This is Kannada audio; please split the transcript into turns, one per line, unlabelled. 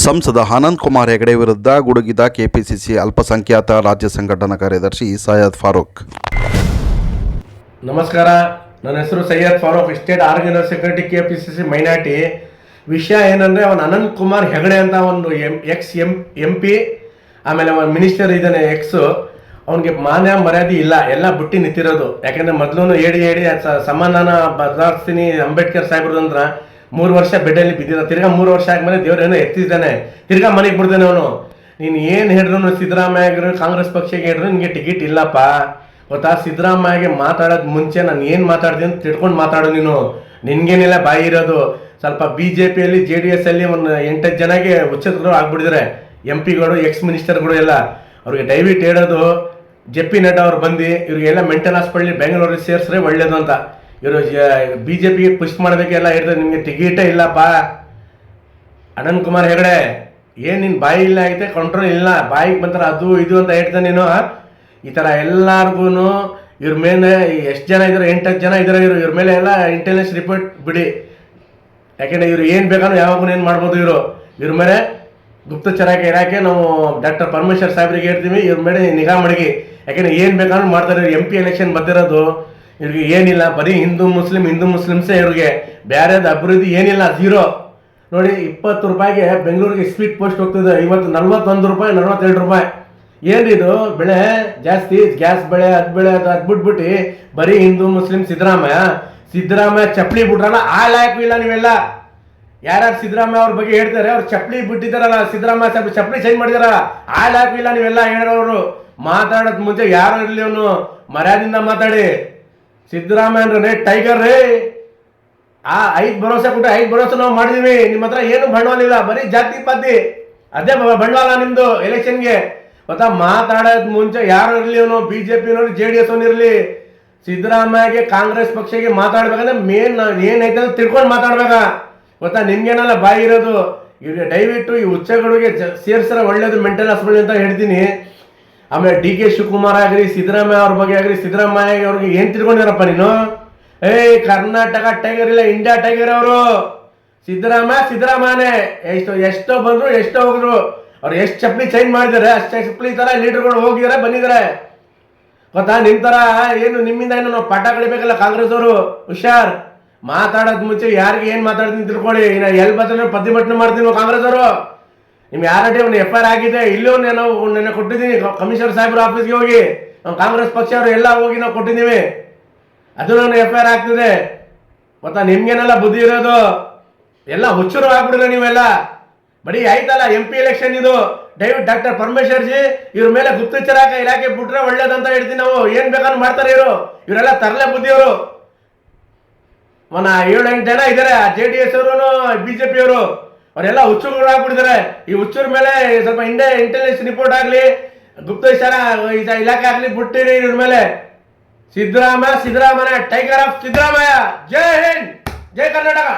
ಸಂಸದ ಆನಂದ್ ಕುಮಾರ್ ಹೆಗಡೆ ವಿರುದ್ಧ ಗುಡುಗಿದ ಕೆಪಿಸಿಸಿ ಅಲ್ಪಸಂಖ್ಯಾತ ರಾಜ್ಯ ಸಂಘಟನಾ ಕಾರ್ಯದರ್ಶಿ ಸೈಯದ್ ಫಾರೂಕ್.
ನಮಸ್ಕಾರ, ನನ್ನ ಹೆಸರು Syed Farooq, state organiser secretary KPCC minority. ವಿಷಯ ಏನಂದರೆ, ಅವನು ಅನಂತ್ ಕುಮಾರ್ ಹೆಗಡೆ ಅಂತ ಒಂದು ಎಕ್ಸ್ ಎಂ ಪಿ, ಆಮೇಲೆ ಒಂದು ಮಿನಿಸ್ಟರ್ ಇದ್ದಾನೆ ಎಕ್ಸು. ಅವನಿಗೆ ಮಾನ್ಯ ಮರ್ಯಾದೆ ಇಲ್ಲ, ಎಲ್ಲ ಬಿಟ್ಟು ನಿಂತಿರೋದು. ಯಾಕೆಂದರೆ ಮೊದಲು ಹೇಳಿ ಸಮಾಧಾನ ಬದಲಾಯಿಸ್ತೀನಿ ಅಂಬೇಡ್ಕರ್ ಸಾಹೇಬ್ರದಂದ್ರೆ 3 ವರ್ಷ ಬೆಡ್ಡಲ್ಲಿ ಬಿದ್ದಿದ್ದ, ತಿರ್ಗಾ 3 ವರ್ಷ ಆದ್ಮೇಲೆ ದೇವ್ರೇನೋ ಎತ್ತಿದ್ದಾನೆ, ತಿರ್ಗಾ ಮನೆಗೆ ಬಿಡ್ತಾನೆ ಅವನು. ನೀನು ಏನು ಹೇಳಿದ್ರು ಸಿದ್ದರಾಮಯ್ಯ ಕಾಂಗ್ರೆಸ್ ಪಕ್ಷಕ್ಕೆ ಹೇಳಿದ್ರು ನಿನಗೆ ಟಿಕೆಟ್ ಇಲ್ಲಪ್ಪ ಗೊತ್ತಾ. ಸಿದ್ದರಾಮಯ್ಯಗೆ ಮಾತಾಡೋದು ಮುಂಚೆ ನಾನು ಏನು ಮಾತಾಡ್ತೀನಿ ಅಂತ ತಿಳ್ಕೊಂಡು ಮಾತಾಡೋ ನೀನು. ನಿನ್ಗೇನಿಲ್ಲ ಬಾಯಿ ಇರೋದು. ಸ್ವಲ್ಪ BJPಯಲ್ಲಿ JDS ಅಲ್ಲಿ ಒಂದು 8 ಜನಗೆ ಉಚ್ಚತರು ಆಗ್ಬಿಟ್ಟಿದ್ದಾರೆ, MP ಗಳು, ಎಕ್ಸ್ ಮಿನಿಸ್ಟರ್ಗಳು ಎಲ್ಲ. ಅವ್ರಿಗೆ ದಯವಿಟ್ಟು ಹೇಳೋದು, JP ನಡ್ಡಾ ಅವ್ರು ಬಂದು ಇವ್ರಿಗೆಲ್ಲ ಮೆಂಟಲ್ ಹಾಸ್ಪಿಟಲ್ ಬೆಂಗಳೂರಲ್ಲಿ ಸೇರಿಸ್ರೆ ಒಳ್ಳೇದು ಅಂತ. ಇವರು BJPಗೆ ಪುಷ್ ಮಾಡೋದಕ್ಕೆಲ್ಲ ಹೇಳ್ತಾರೆ, ನಿಮಗೆ ಟಿಕೆಟೇ ಇಲ್ಲಪ್ಪ ಅನಂತ್ ಕುಮಾರ್ ಹೆಗಡೆ. ಏನು ನಿನ್ನ ಬಾಯಿ ಇಲ್ಲ ಐತೆ, ಕಂಟ್ರೋಲ್ ಇಲ್ಲ, ಬಾಯಿಗೆ ಬಂತಾರೆ ಅದು ಇದು ಅಂತ ಹೇಳ್ತಾನೆ ನೀನು. ಈ ಥರ ಎಲ್ಲರಿಗೂ ಇವ್ರ ಮೇಲೆ ಎಷ್ಟು ಜನ ಇದ್ದಾರೆ, 8 ಜನ ಇದ್ದಾರೆ ಇವ್ರ ಮೇಲೆ ಎಲ್ಲ ಇಂಟೆಲಿಜೆನ್ಸ್ ರಿಪೋರ್ಟ್ ಬಿಡಿ. ಯಾಕೆಂದರೆ ಇವ್ರು ಏನು ಬೇಕಾದ್ರೂ ಯಾವಾಗೂ ಏನು ಮಾಡ್ಬೋದು. ಇವ್ರ ಮೇಲೆ ಗುಪ್ತಚರ ಇಲಾಖೆ ನಾವು ಡಾಕ್ಟರ್ ಪರಮೇಶ್ವರ್ ಸಾಹೇಬ್ರಿಗೆ ಹೇಳ್ತೀವಿ, ಇವ್ರ ಮೇಲೆ ನಿಗಾ ಮಡಗಿ. ಯಾಕೆಂದರೆ ಏನು ಬೇಕಾದ್ರೂ ಮಾಡ್ತಾರೆ. MP ಎಲೆಕ್ಷನ್ ಬರ್ತಿರೋದು ಇವ್ರಿಗೆ ಏನಿಲ್ಲ, ಬರೀ ಹಿಂದೂ ಮುಸ್ಲಿಮ್ಸೇ ಇವ್ರಿಗೆ, ಬೇರೆದು ಅಭಿವೃದ್ಧಿ ಏನಿಲ್ಲ, ಝೀರೋ. ನೋಡಿ, 20 ರೂಪಾಯಿಗೆ ಬೆಂಗಳೂರಿಗೆ ಸ್ಪೀಡ್ ಪೋಸ್ಟ್ ಹೋಗ್ತದೆ, ಇವತ್ತು 41 ರೂಪಾಯಿ, 42 ರೂಪಾಯಿ. ಏನಿದು ಬೆಳೆ ಜಾಸ್ತಿ, ಗ್ಯಾಸ್ ಬೆಳೆ, ಅದು ಬಿಟ್ಬಿಟ್ಟು ಬರೀ ಹಿಂದೂ ಮುಸ್ಲಿಂ ಸಿದ್ದರಾಮಯ್ಯ ಚಪ್ಪಲಿ ಬಿಟ್ರಲ್ಲ, ಹಾಳಾಕಿಲ್ಲ ನೀವೆಲ್ಲ. ಯಾರ್ಯಾರು ಸಿದ್ದರಾಮಯ್ಯ ಅವ್ರ ಬಗ್ಗೆ ಹೇಳ್ತಾರೆ, ಅವ್ರು ಚಪ್ಪಲಿ ಬಿಟ್ಟಿದ್ದಾರಲ್ಲ, ಸಿದ್ದರಾಮಯ್ಯ ಚಪ್ಪಲಿ ಚೇಂಜ್ ಮಾಡಿದಾರ, ಹಾಳಾಕಿಲ್ಲ ನೀವೆಲ್ಲ ಹೇಳೋರು. ಮಾತಾಡೋದ್ ಮುಂಚೆ ಯಾರು ಇರಲಿ ಅವನು ಮರ್ಯಾದಿಂದ ಮಾತಾಡಿ. ಸಿದ್ದರಾಮಯ್ಯ ಅಂದ್ರೆ ಟೈಗರ್ ರೀ. 5 ಭರವಸೆ ಕೊಟ್ಟು 5 ಭರವಸೆ ನಾವು ಮಾಡಿದೀವಿ. ನಿಮ್ಮ ಹತ್ರ ಏನು ಬಂಡವಾಳ ಇಲ್ಲ, ಬರೀ ಜಾತಿ ಪಾತಿ, ಅದೇ ಬಂಡವಾಳ ನಿಮ್ದು ಎಲೆಕ್ಷನ್ಗೆ ಗೊತ್ತಾ. ಮಾತಾಡೋದ್ ಮುಂಚೆ ಯಾರು ಇರಲಿ ಅವನು, BJPನವ್ರು JDS ಅವನಿರಲಿ, ಸಿದ್ದರಾಮಯ್ಯಗೆ ಕಾಂಗ್ರೆಸ್ ಪಕ್ಷಕ್ಕೆ ಮಾತಾಡ್ಬೇಕಂದ್ರೆ ಮೇನ್ ಏನೈತೆ ಅಂತ ತಿಳ್ಕೊಂಡು ಮಾತಾಡ್ಬೇಕ ಗೊತ್ತಾ. ನಿಮ್ಗೇನಲ್ಲ ಬಾಯಿ ಇರೋದು. ಇವ್ರಿಗೆ ದಯವಿಟ್ಟು ಈ ಹುಚ್ಚಗಳಿಗೆ ಸೇರ್ಸರ ಒಳ್ಳೇದು ಮೆಂಟಲ್ ಹಾಸ್ಪಿಟಲ್ ಅಂತ ಹೇಳ್ತೀನಿ. ಆಮೇಲೆ DK ಶಿವಕುಮಾರ್ ಆಗಲಿ, ಸಿದ್ದರಾಮಯ್ಯ ಅವ್ರ ಬಗ್ಗೆ ಆಗಲಿ, ಸಿದ್ದರಾಮಯ್ಯ ಅವ್ರಿಗೆ ಏನು ತಿಳ್ಕೊಂಡಿರಪ್ಪ ನೀನು? ಕರ್ನಾಟಕ ಟೈಗರ್ ಇಲ್ಲ, ಇಂಡಿಯಾ ಟೈಗರ್ ಅವರು. ಸಿದ್ದರಾಮಯ್ಯನೇ. ಎಷ್ಟೋ ಬಂದ್ರು, ಎಷ್ಟೋ ಹೋದ್ರು. ಅವ್ರು ಎಷ್ಟು ಚಪ್ಪಲಿ ಚೇಂಜ್ ಮಾಡಿದ್ದಾರೆ, ಅಷ್ಟು ಚಪ್ಪಲಿ ತರ ಲೀಡರ್ಗಳು ಹೋಗಿದ್ದಾರೆ, ಬಂದಿದ್ದಾರೆ ಗೊತ್ತಾ. ನಿಮ್ಮ ತರ ಏನು ನಿಮ್ಮಿಂದ ಏನು ನಾವು ಪಾಠ ಕಳಿಬೇಕಲ್ಲ ಕಾಂಗ್ರೆಸ್ ಅವರು. ಹುಷಾರ್, ಮಾತಾಡೋದ್ ಮುಂಚೆ ಯಾರಿಗೆ ಏನು ಮಾತಾಡ್ತೀನಿ ತಿಳ್ಕೊಳ್ಳಿ. ಇನ್ನು ಎಲ್ಲಿ ಬರ್ತಾರೆ ಪ್ರತಿಭಟನೆ ಮಾಡ್ತೀನಿ ಕಾಂಗ್ರೆಸ್ ಅವರು. ನಿಮ್ಗೆ ಯಾರೇ ಒಂದು FIR ಆಗಿದೆ, ಇಲ್ಲೂ ನಾವು ನೆನೆ ಕೊಟ್ಟಿದ್ದೀನಿ ಕಮಿಷನರ್ ಸಾಹೇಬ್ರ ಆಫೀಸ್ಗೆ ಹೋಗಿ, ನಾವು ಕಾಂಗ್ರೆಸ್ ಪಕ್ಷ ಅವರು ಎಲ್ಲ ಹೋಗಿ ನಾವು ಕೊಟ್ಟಿದ್ದೀವಿ. ಅದು ನಾನು FIR ಆಗ್ತಿದೆ ಗೊತ್ತಾ. ನಿಮ್ಗೇನೆಲ್ಲ ಬುದ್ಧಿ ಇರೋದು, ಎಲ್ಲ ಹುಚ್ಚರು ಆಗ್ಬಿಡಿದ್ರೆ ನೀವೆಲ್ಲ. ಬರೀ ಆಯ್ತಲ್ಲ MP ಎಲೆಕ್ಷನ್ ಇದು. ದಯವಿಟ್ಟು ಡಾಕ್ಟರ್ ಪರಮೇಶ್ವರ್ ಜಿ ಇವ್ರ ಮೇಲೆ ಗುಪ್ತಚರ ಇಲಾಖೆ ಬಿಟ್ರೆ ಒಳ್ಳೇದಂತ ಹೇಳ್ತೀನಿ ನಾವು. ಏನ್ ಬೇಕಾದ್ರೂ ಮಾಡ್ತಾರೆ ಇವರೆಲ್ಲ ತರಲೆ ಬುದ್ಧಿಯವರು. 7-8 ಜನ ಇದ್ದಾರೆ JDS ಅವರು, BJP ಅವರು, ಅವರೆಲ್ಲ ಹುಚ್ಚುಗಳು ಆಗ್ಬಿಟ್ಟಿದ್ದಾರೆ. ಈ ಹುಚ್ಚರ ಮೇಲೆ ಸ್ವಲ್ಪ ಇಂಟೆಲಿಜೆನ್ಸ್ ರಿಪೋರ್ಟ್ ಆಗಲಿ, ಗುಪ್ತಚರ ಇಲಾಖೆ ಆಗಲಿ ಬಿಟ್ಟಿರಿ ಇವ್ರ ಮೇಲೆ. Siddaramaiah tiger of Siddaramaiah. Jai Hind, Jai Karnataka.